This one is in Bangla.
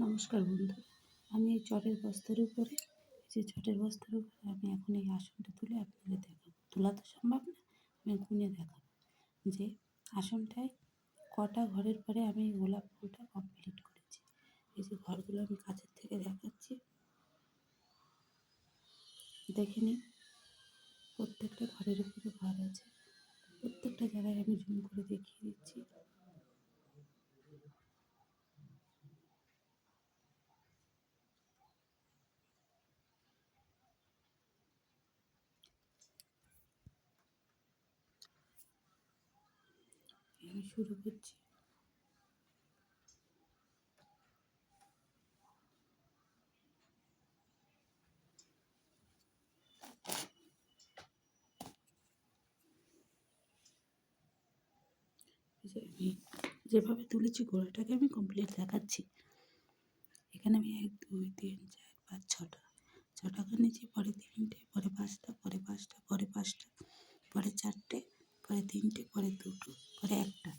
নমস্কার বন্ধু, আমি এই চটের বস্তার উপরে চটের বস্তার উপরে আমি এখন এই আসনটা তুলে আপনাদের দেখাবো। তোলা তো সম্ভব না, আমি গুনে দেখাবো যে আসনটায় কটা ঘরের পরে আমি এই গোলাপ ফুলটা কমপ্লিট করেছি। এই যে ঘরগুলো আমি কাছের থেকে দেখাচ্ছি, দেখে নিন। প্রত্যেকটা ঘরের উপরে ঘর আছে, প্রত্যেকটা জায়গায় আমি জুম করে দেখিয়ে দিচ্ছি। আমি শুরু করছি। যে আমি যেভাবে তুলেছি গোড়াটাকে আমি কমপ্লিট দেখাচ্ছি। এখানে আমি 1 2 3 4 5 ছটা করে নিয়েছি, পরে 3টে, পরে 5টা, পরে 5টা, পরে 5টা, পরে 4টে, পরে 3টে, পরে 2টো, পরে 1টা।